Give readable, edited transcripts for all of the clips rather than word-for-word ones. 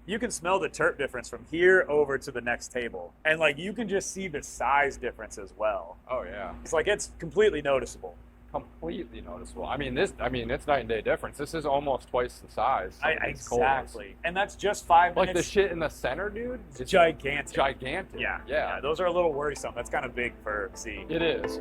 you can smell the terp difference from here over to the next table. And like, you can just see the size difference as well. Oh yeah. It's like, it's completely noticeable. Completely noticeable. I mean, it's night and day difference. This is almost twice the size. Exactly. And that's just 5 minutes. Like the shit in the center, dude. It's gigantic. Gigantic. Yeah. Those are a little worrisome. That's kind of big for Z. It is.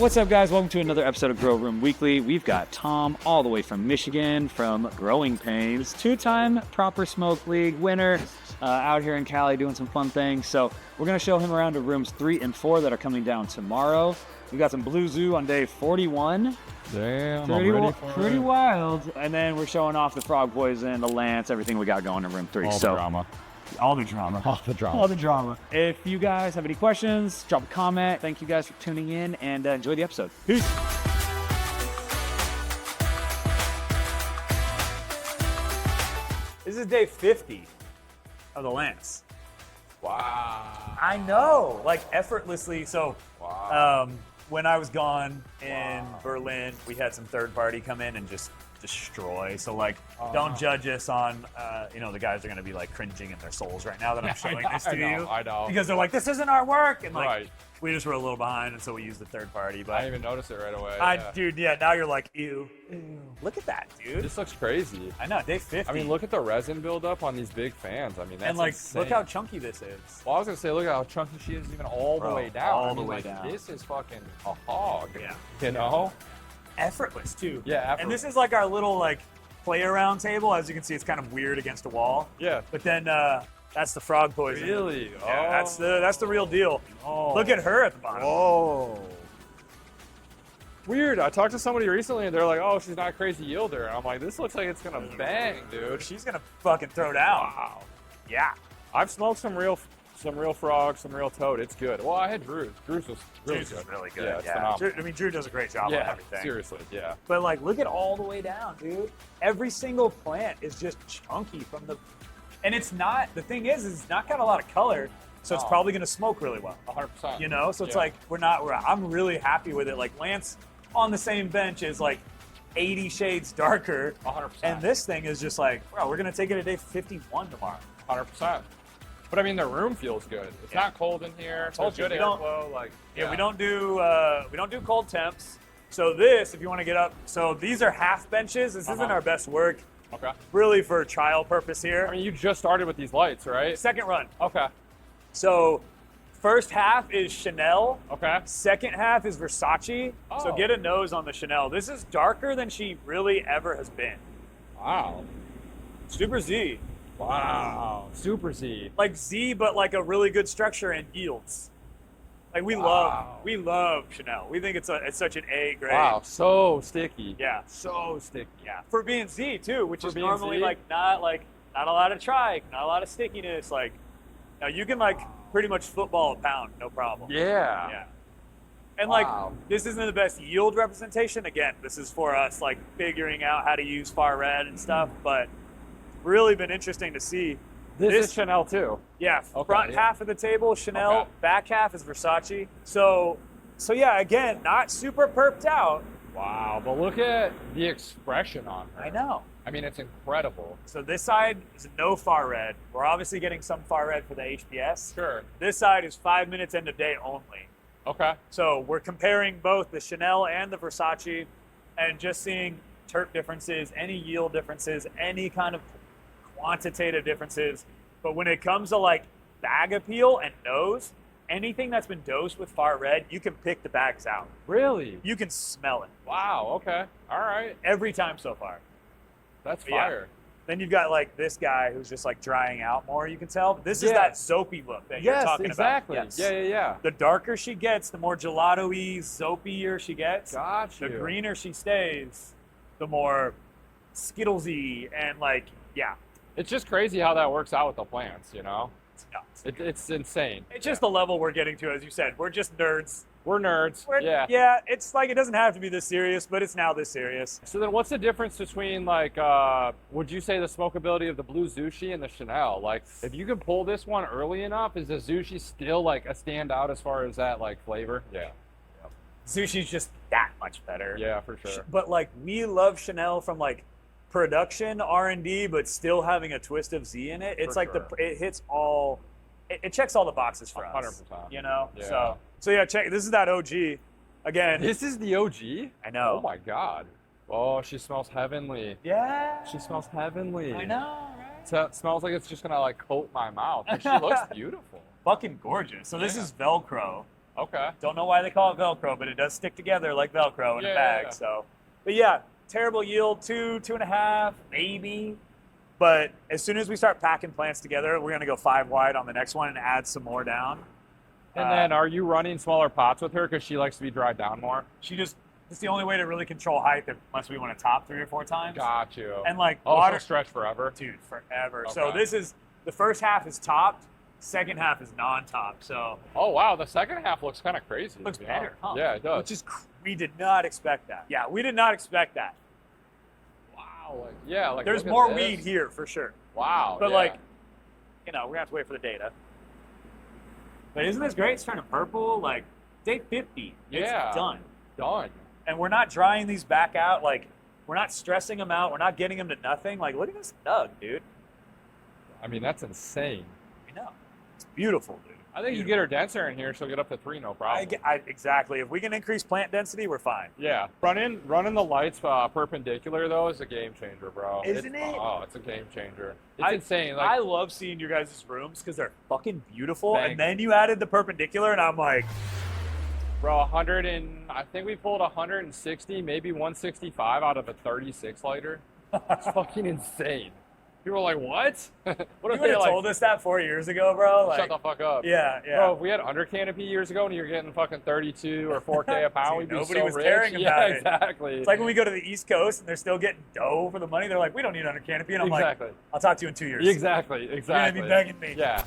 What's up, guys? Welcome to another episode of Grow Room Weekly. We've got Tom all the way from Michigan from Growing Pains, two-time Proper Smoke League winner, out here in Cali doing some fun things. So we're going to show him around to rooms 3 and 4 that are coming down tomorrow. We got some Blue Zoo on day 41. Damn, pretty wild. And then we're showing off the frog poison, the lance, everything we got going in room 3. All the drama. All the drama. All the drama. All the drama. If you guys have any questions, drop a comment. Thank you guys for tuning in, and enjoy the episode. Peace. This is day 50 of the lance. Wow. I know, like effortlessly. So Wow. when I was gone in Berlin, we had some third party come in and just destroy. So like, don't judge us on, the guys are going to be like cringing in their souls right now that I'm showing this to you. I know. Because they're like, this isn't our work. And like, Right. we just were a little behind. And so we used the third party. But I didn't even notice it right away. Dude, now you're like, ew. Look at that, dude. This looks crazy. I know, day 50. I mean, look at the resin buildup on these big fans. I mean, that's and like, insane. look how chunky this is. Well, I was gonna say, look at how chunky she is, even all the way down. all the way down. This is fucking a hog. Yeah. You know? Effortless too. Yeah, effortless. And this is like our little like play around table. As you can see, it's kind of weird against a wall. Yeah. But then that's the frog poison. Really? Yeah, that's the real deal. Oh. Look at her at the bottom. Whoa. Weird. I talked to somebody recently and they're like, oh, she's not a crazy yielder. And I'm like, this looks like it's gonna bang, dude. She's gonna fucking throw down. Wow. Yeah. I've smoked some real frog, some real toad. It's good. Well, I had Drew's. Drew's was really Drew's good. is really good. Yeah, it's phenomenal. Drew does a great job on Yeah, everything. seriously, yeah. But like, look at all the way down, dude. Every single plant is just chunky from the, and it's not. The thing is it's not got a lot of color, so it's No. probably gonna smoke really well. 100%. You know, so it's Yeah. like I'm really happy with it. Like Lance on the same bench is like 80 shades darker, 100%. and this thing is just like, bro, we're gonna take it to day 51 tomorrow. 100%. But I mean, the room feels good. It's not cold in here. Told There's you, good we don't- airflow. Like, Yeah, we don't do cold temps. So this, if you want to get up, so these are half benches. This isn't our best work, Okay. really for trial purpose here. I mean, you just started with these lights, right? Second run. Okay. So first half is Chanel. Okay. Second half is Versace. So Oh. get a nose on the Chanel. This is darker than she really ever has been. Wow. Super Z. Wow. Super Z. Like Z, but like a really good structure and yields. Like we Wow. love Chanel. We think it's such an A grade. Wow. So sticky. Yeah. So sticky. Yeah. For being Z too, which For is being normally Z? like not a lot of trike, not a lot of stickiness. Like now you can like pretty much football a pound, no problem. Yeah. Yeah. And Wow. like this isn't the best yield representation. Again, this is for us like figuring out how to use far red and stuff, but really been interesting to see. This is Chanel too. Yeah, Okay, front yeah. half of the table, Chanel, Okay. back half is Versace. So yeah, again, not super perped out. Wow. But look at the expression on her. I know. I mean, it's incredible. So this side is no far red. We're obviously getting some far red for the HPS. Sure. This side is 5 minutes end of day only. Okay. So we're comparing both the Chanel and the Versace and just seeing terp differences, any yield differences, any kind of quantitative differences. But when it comes to like bag appeal and nose, anything that's been dosed with far red, you can pick the bags out. Really? You can smell it Wow. Okay. All right. every time so far. That's But yeah. fire. Then you've got like this guy who's just like drying out more, you can tell. This is Yeah. that soapy look that you're Yes, talking exactly. about. Yes. Yeah. The darker she gets, the more gelato-y, soapier she gets. Got you. The greener she stays, the more Skittlesy and like, yeah. It's just crazy how that works out with the plants, you know? It's nuts. It's insane. It's just the level we're getting to, as you said. We're just nerds. We're nerds. Yeah. Yeah. It's like it doesn't have to be this serious, but it's now this serious. So then what's the difference between like, would you say the smokability of the blue Zushi and the Chanel? Like, if you can pull this one early enough, is the Zushi still like a standout as far as that like flavor? Yeah. Sushi's just that much better. Yeah, for sure. But like we love Chanel from like production R&D, but still having a twist of Z in it. It's For like sure. it hits all, it checks all the boxes for us. 100%. You know. Yeah. So yeah, check. This is that OG. Again. This is the OG? I know. Oh my God. Oh, she smells heavenly. Yeah. She smells heavenly. I know, right? So it smells like it's just gonna like coat my mouth. But she looks beautiful. Fucking gorgeous. So this is Velcro. Okay. Don't know why they call it Velcro, but it does stick together like Velcro in a bag. Yeah. So, but yeah, terrible yield, 2.5, maybe. But as soon as we start packing plants together, we're gonna go 5 wide on the next one and add some more down. And then are you running smaller pots with her because she likes to be dried down more? It's the only way to really control height unless we want to top 3 or 4 times. Got you. And like Oh, water, she'll stretch forever. dude, forever. Okay. So this is the first half is topped, second half is non-topped. So Oh wow, the second half looks kind of crazy. looks to be better, honest. huh? Yeah, it does. Which is we did not expect that. Yeah, we did not expect that. Wow. Like, yeah, like There's look at more this. weed here for sure. Wow. But yeah. like, you know, we're gonna have to wait for the data. But isn't this great? It's turning purple. Like day 50, Yeah. it's done. Done. And we're not drying these back out. Like we're not stressing them out. We're not getting them to nothing. Like look at this nug, dude. I mean, that's insane. I know. It's beautiful, dude. I think you get her denser in here, she'll get up to 3, no problem. Exactly. If we can increase plant density, we're fine. Yeah, running the lights perpendicular though is a game changer, bro. Isn't it? Oh, it's a game changer. It's insane. Like, I love seeing your guys' rooms because they're fucking beautiful. Thank And then you added the perpendicular, and I'm like, bro, 100 and I think we pulled 160, maybe 165 out of a 36 lighter. It's fucking insane. People are like, what? What you if would they have like? told us that 4 years ago, bro. Like, Shut the fuck up. yeah, yeah. Bro, if we had under-canopy years ago and you're getting fucking 32 or 4K a pound, Dude, we'd be nobody so was rich. caring Yeah, about it. exactly. It's like when we go to the East Coast and they're still getting dough for the money. They're like, we don't need under canopy. And I'm Exactly. like, I'll talk to you in 2 years. Exactly. You're Exactly. going to be begging me. Yeah.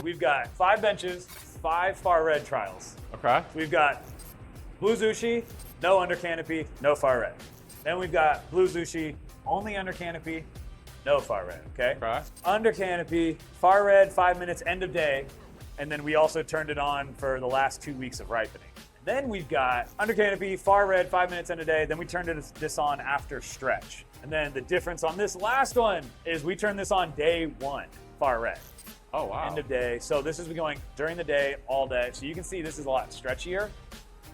We've got 5 benches, 5 far red trials. Okay. So we've got blue Zushi, no under canopy, no far red. Then we've got blue Zushi, only under canopy, no far red, okay? Okay. Under canopy, far red, 5 minutes, end of day. And then we also turned it on for the last 2 weeks of ripening. Then we've got under canopy, far red, 5 minutes, end of day. Then we turned this on after stretch. And then the difference on this last one is we turned this on day 1, far red. Oh, wow. End of day. So this is going during the day, all day. So you can see this is a lot stretchier.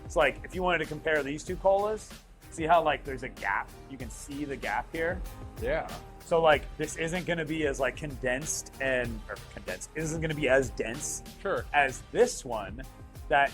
It's like if you wanted to compare these 2 colas, see how like there's a gap? You can see the gap here. Yeah. So like this isn't going to be as like condensed. It isn't going to be as dense Sure. as this one that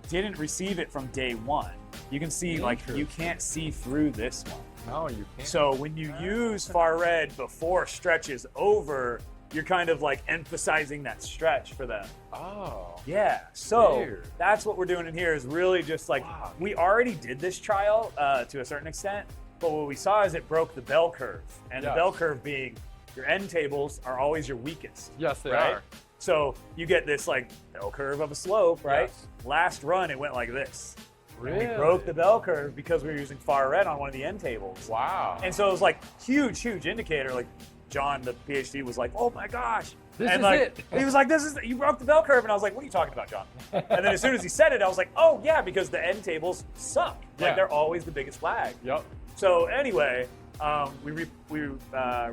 didn't receive it from day 1. You can see like you can't see through this one. No, you can't. So when you use far red before stretch is over, you're kind of like emphasizing that stretch for them. Oh. Yeah, so Weird. that's what we're doing in here is really just like, Wow. we already did this trial to a certain extent, but what we saw is it broke the bell curve. And the Yes. bell curve being your end tables are always your weakest. Yes, they right? are. So you get this like bell curve of a slope, right? Yes. Last run, it went like this. And Really? we broke the bell curve because we were using far red on one of the end tables. Wow. And so it was like huge indicator. Like John, the PhD, was like, "Oh my gosh!" This and is like, it. He was like, you broke the bell curve," and I was like, "What are you talking about, John?" And then as soon as he said it, I was like, "Oh yeah, because the end tables suck. Like Yeah. they're always the biggest flag." Yep. So anyway, we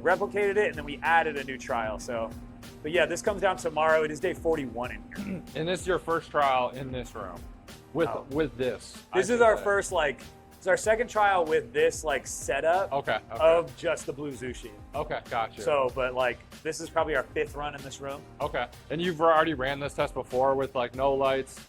replicated it and then we added a new trial. So, but yeah, this comes down tomorrow. It is day 41 in here. And this is your first trial in this room with Oh. this. This is our first like. It's our second trial with this like setup Okay. of just the blue Zushi. Okay. Gotcha. So, but like this is probably our 5th run in this room. Okay. And you've already ran this test before with like no lights,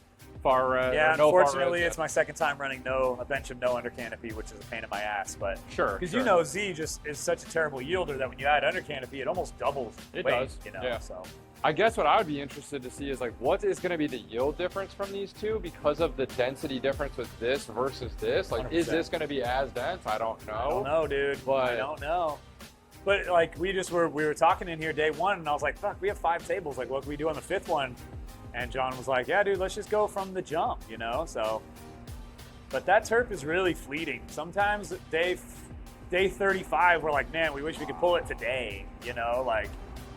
far red. Yeah, or no far unfortunately, reds it's my second time running a bench of no under canopy, which is a pain in my ass. But Sure. because sure. you know Z just is such a terrible yielder that when you add under canopy, it almost doubles It weight. does, You know, yeah. so I guess what I would be interested to see is like what is going to be the yield difference from these two because of the density difference with this versus this. Like, is 100%. this going to be as dense? I don't know. I don't know, dude. But- I don't know. But like we were talking in here day 1, and I was like, "Fuck, we have 5 tables. Like, what can we do on the 5th one?" And John was like, "Yeah, dude, let's just go from the jump." You know, so. But that terp is really fleeting. Sometimes day 35, we're like, "Man, we wish we could pull it today." You know, like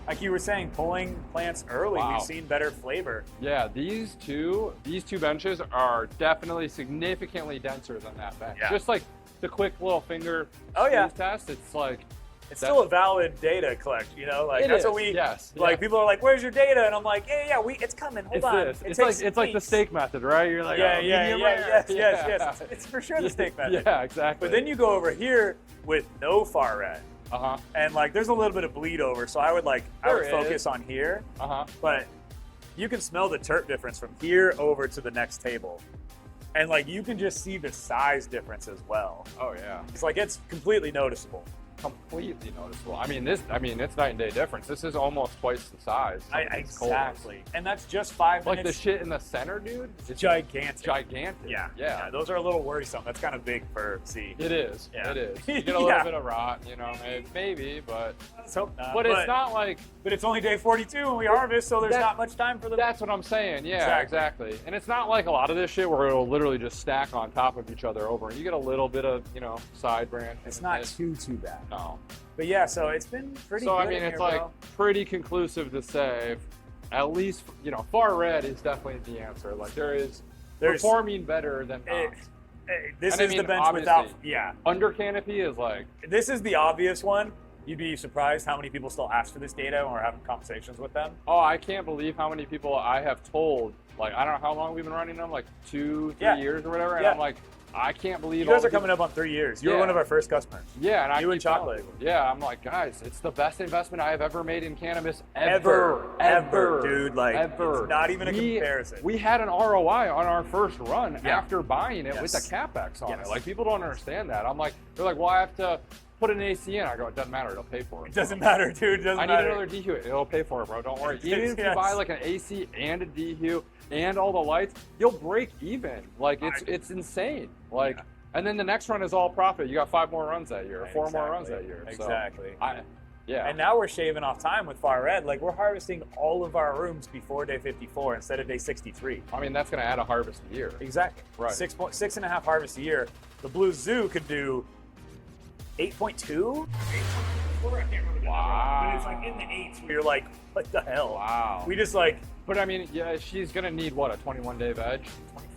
like you were saying, pulling plants early, Wow. we've seen better flavor. Yeah, these two benches are definitely significantly denser than that bench. Yeah. Just like the quick little finger Oh, yeah. squeeze test, it's like It's still a valid data collect, you know? Like It that's is, what we yes, like. yeah. People are like, "Where's your data?" And I'm like, "Yeah, it's coming. Hold it's on." this. It It's takes like the weeks. steak method, right? You're like, Yeah, oh, yeah, medium yeah, rare. yes. It's for sure the steak method. Yeah, exactly. But then you go over here with no far red, uh-huh. and like there's a little bit of bleed over. So I would There focus is. on here, Uh-huh. but you can smell the terp difference from here over to the next table, and like you can just see the size difference as well. Oh yeah. It's completely noticeable. Completely noticeable. I mean, it's night and day difference. This is almost twice the size. of these coals. Exactly, and that's just 5 Like the minutes. shit in the center, dude. It's Gigantic. gigantic. Yeah. Those are a little worrisome. That's kind of big for C. It is. Yeah. It is. You get a little Yeah. bit of rot, you know, maybe, but Let's hope not. but it's not like But it's only day 42 when we harvest, so there's not much time for the. that's what I'm saying. Yeah, exactly. And it's not like a lot of this shit where it'll literally just stack on top of each other over, and you get a little bit of side branch. It's not too bad. No. But yeah, so it's been pretty. So good I mean, in it's here, like bro. pretty conclusive to say, at least far red is definitely the answer. Like there's performing better than not. This And I is the mean, bench without. obviously- Yeah, Under canopy is like this is the obvious one. You'd be surprised how many people still ask for this data when we're having conversations with them. oh, I can't believe how many people I have told. Like I don't know how long we've been running them, like 2-3 Yeah. years or whatever. And Yeah. I'm like, I can't believe You guys all are the coming up on 3 years. You were Yeah. one of our first customers. Yeah, and I You and keep telling chocolate. people, yeah, I'm like, guys, it's the best investment I have ever made in cannabis Ever, dude. Like, ever. it's not even a comparison. We had an ROI on our first run Yeah. after buying it with the Yes. capex on Yes. it. Like people don't understand that. I'm like, they're like, well, I have to put an AC in. I go, it doesn't matter. It'll pay for it. It doesn't matter, dude. It doesn't I need matter. another DHU. It'll pay for it, bro. Don't worry. Even if you Yes. buy like an AC and a DHU and all the lights, you'll break even. Like it's insane. Like, Yeah. and then the next run is all profit. You got 5 more runs that year, or 4 more runs that year. So, Exactly. yeah. And now we're shaving off time with far red. Like we're harvesting all of our rooms before day 54 instead of day 63. I mean, that's going to add a harvest a year. Exactly. Right. 6.5 harvests a year. The Blue Zoo could do 8.2. 8.4. I can't remember. the number. Wow. But it's like in the 8s. Where you're like, what the hell? Wow. We just like But I mean, yeah, she's going to need what, a 21-day veg?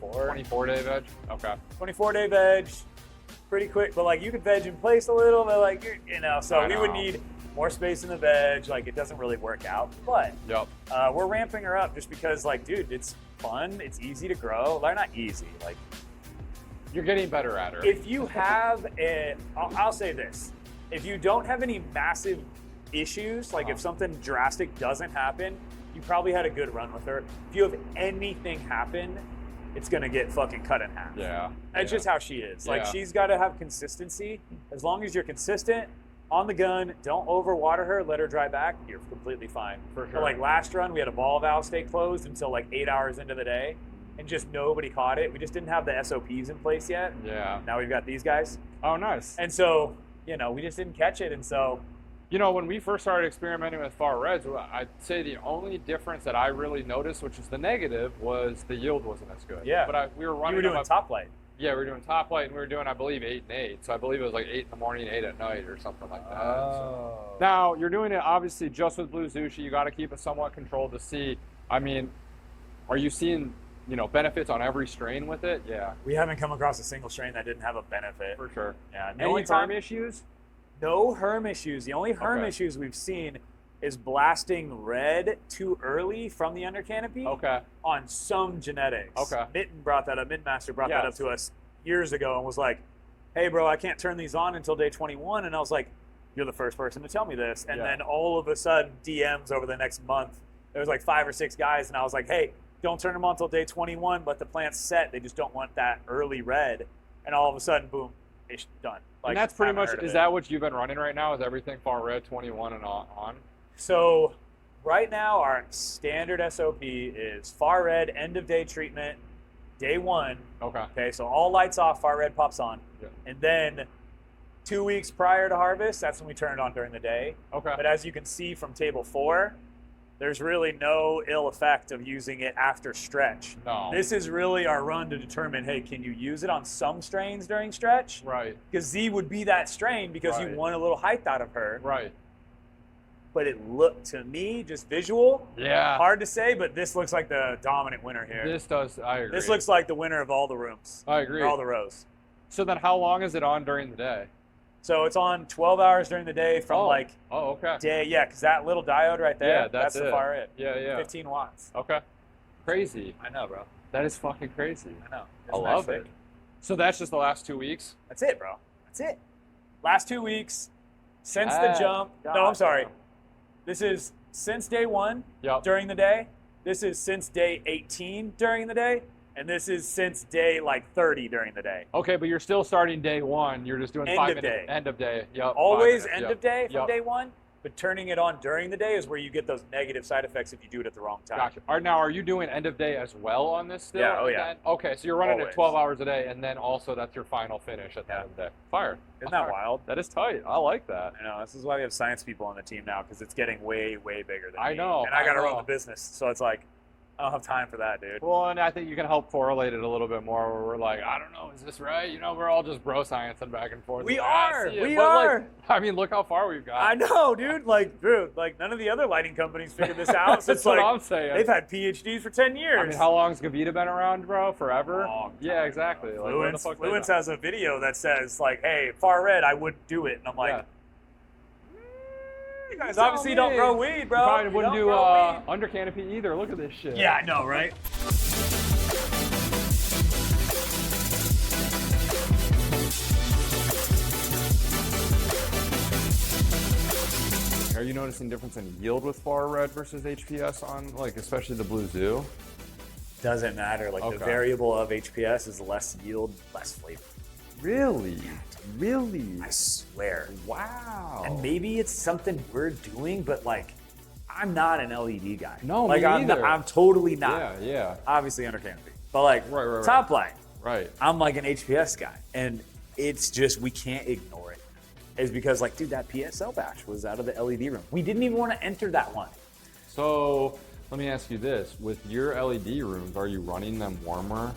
24. 24-day veg? Okay. 24-day veg. Pretty quick, but like you could veg in place a little, but like so I we would know. need more space in the veg. Like it doesn't really work out, but Yep. we're ramping her up just because, like, dude, it's fun. It's easy to grow. Like, not easy. Like, You're getting better at her. if you have I'll say this: if you don't have any massive issues, like if something drastic doesn't happen, you probably had a good run with her. If you have anything happen, it's gonna get fucking cut in half. Yeah. That's yeah. just how she is. Like Yeah. she's got to have consistency. As long as you're consistent, on the gun, don't overwater her, let her dry back, you're completely fine. For sure. But like last run, we had a ball valve stay closed until like 8 hours into the day, and just nobody caught it. We just didn't have the SOPs in place yet. Yeah. Now we've got these guys. Oh, nice. And so, we just didn't catch it. And so, When we first started experimenting with far reds, I'd say the only difference that I really noticed, which is the negative, was the yield wasn't as good. Yeah. But we were running you were doing them up- top light. Yeah, we were doing top light, and we were doing, I believe, 8 and 8. So I believe it was like 8 in the morning, 8 at night, or something like that. So. Now, you're doing it obviously just with Blue Zushi. You got to keep it somewhat controlled to see. I mean, are you seeing, benefits on every strain with it? Yeah, We haven't come across a single strain that didn't have a benefit. for sure. Yeah. The Any only farm time, issues? no Herm issues. The only Herm Okay. issues we've seen is blasting red too early from the under canopy Okay. on some genetics. Okay. Mitten brought that up. Midmaster brought that up Yes. to us years ago and was like, "Hey, bro, I can't turn these on until day 21." And I was like, "You're the first person to tell me this." And Yeah. then all of a sudden, DMs over the next month, there was like 5 or 6 guys, and I was like, "Hey, don't turn them on until day 21. Let the plants set. They just don't want that early red." And all of a sudden, boom, it's done. And that's pretty haven't much, heard of is it. that what you've been running right now? Is everything far red 21 and on? So right now our standard SOP is far red end of day treatment, day 1. Okay. Okay, so all lights off, far red pops on. Yeah. And then 2 weeks prior to harvest, that's when we turn it on during the day. Okay. But as you can see from table 4, there's really no ill effect of using it after stretch. No. This is really our run to determine, hey, can you use it on some strains during stretch? Right. Because Z would be that strain because Right. you want a little height out of her. Right. but it looked to me just visual. Yeah. Hard to say, but this looks like the dominant winner here. This does, I agree. This looks like the winner of all the rooms. I agree. All the rows. So then how long is it on during the day? So it's on 12 hours during the day from okay. day, yeah, because that little diode right there, Yeah, that's the far end. Yeah. 15 watts. Okay. Crazy. I know, bro. That is fucking crazy. I know. I love it. So that's just the last 2 weeks? That's it, bro. That's it. Last 2 weeks, since the jump. No, I'm sorry. This is since day 1 during the day. This is since day 18 during the day. And this is since day 30 during the day. Okay, but you're still starting day 1. You're just doing End 5 of minutes. Day. End of day. Yep. Always end of day from day 1. But turning it on during the day is where you get those negative side effects if you do it at the wrong time. Gotcha. Now, are you doing end of day as well on this still? Yeah, yeah. Okay, so you're running Always. it 12 hours a day, and then also that's your final finish at the end of the day. Fire. Isn't that wild? That is tight. I like that. I know. This is why we have science people on the team now, because it's getting way, way bigger than me. I know. And I got to run the business. So it's like, I don't have time for that, dude. Well, and I think you can help correlate it a little bit more where we're like, I don't know, is this right? We're all just bro science and back and forth. We Like, I are. see it. We But, are. I mean, look how far we've got. I know, dude. None of the other lighting companies figured this out. So That's what I'm saying. They've had PhDs for 10 years. I mean, how long's Gavita been around, bro? Forever? Long time, yeah, exactly. Like, where the fuck they Fluence know? has a video that says, hey, far red, I wouldn't do it. And I'm like, you guys obviously don't grow weed, bro. You probably You wouldn't don't do grow weed. under-canopy either. Look at this shit. Yeah, I know, right? Are you noticing difference in yield with far red versus HPS on, especially the Blue Zoo? Doesn't matter. The variable of HPS is less yield, less flavor. Really? Really? I swear. Wow. And maybe it's something we're doing, but I'm not an LED guy. No, me neither. I'm totally not. Yeah. Obviously under canopy. But right. top line. Right. I'm an HPS guy. And it's just, we can't ignore it. It's because dude, that PSL batch was out of the LED room. We didn't even want to enter that one. So let me ask you this. With your LED rooms, are you running them warmer?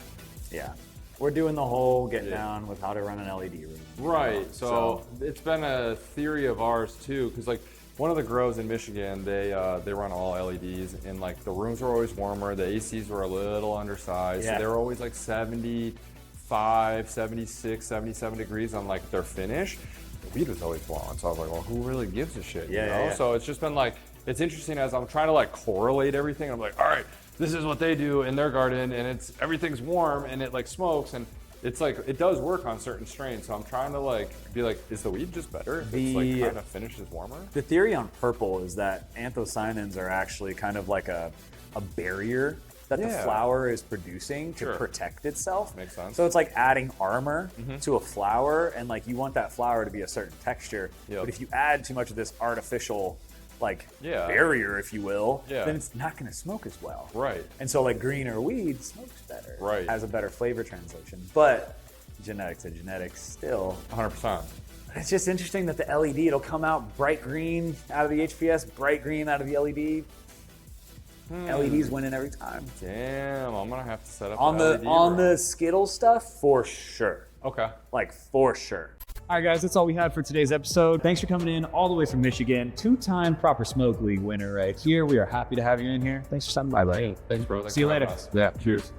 Yeah. We're doing the whole get down with how to run an LED room. Right. So it's been a theory of ours too, because one of the grows in Michigan, they run all LEDs, and the rooms were always warmer. The ACs were a little undersized. Yeah. So they were always 75, 76, 77 degrees on their finish. The weed was always blowing. So I was like, well, who really gives a shit? Yeah. So it's just been it's interesting as I'm trying to correlate everything. I'm like, all right, this is what they do in their garden, and everything's warm and it smokes, and it's it does work on certain strains. So I'm trying to be is the weed just better if it's kind of finishes warmer? The theory on purple is that anthocyanins are actually kind of a barrier that the flower is producing to protect itself. Makes sense. So it's adding armor to a flower, and you want that flower to be a certain texture. Yep. But if you add too much of this artificial barrier, if you will, then it's not going to smoke as well. Right. And so greener weed smokes better. Right. Has a better flavor translation. But genetics to genetics still. 100%. It's just interesting that the LED, it'll come out bright green out of the HPS, bright green out of the LED. LED's winning every time. Damn, I'm gonna have to set up On the Skittles stuff, for sure. Okay. For sure. All right, guys, that's all we had for today's episode. Thanks for coming in all the way from Michigan. 2-time Proper Smoke League winner right here. We are happy to have you in here. Thanks for stopping by, buddy. Thanks, bro. See you later. Yeah, cheers.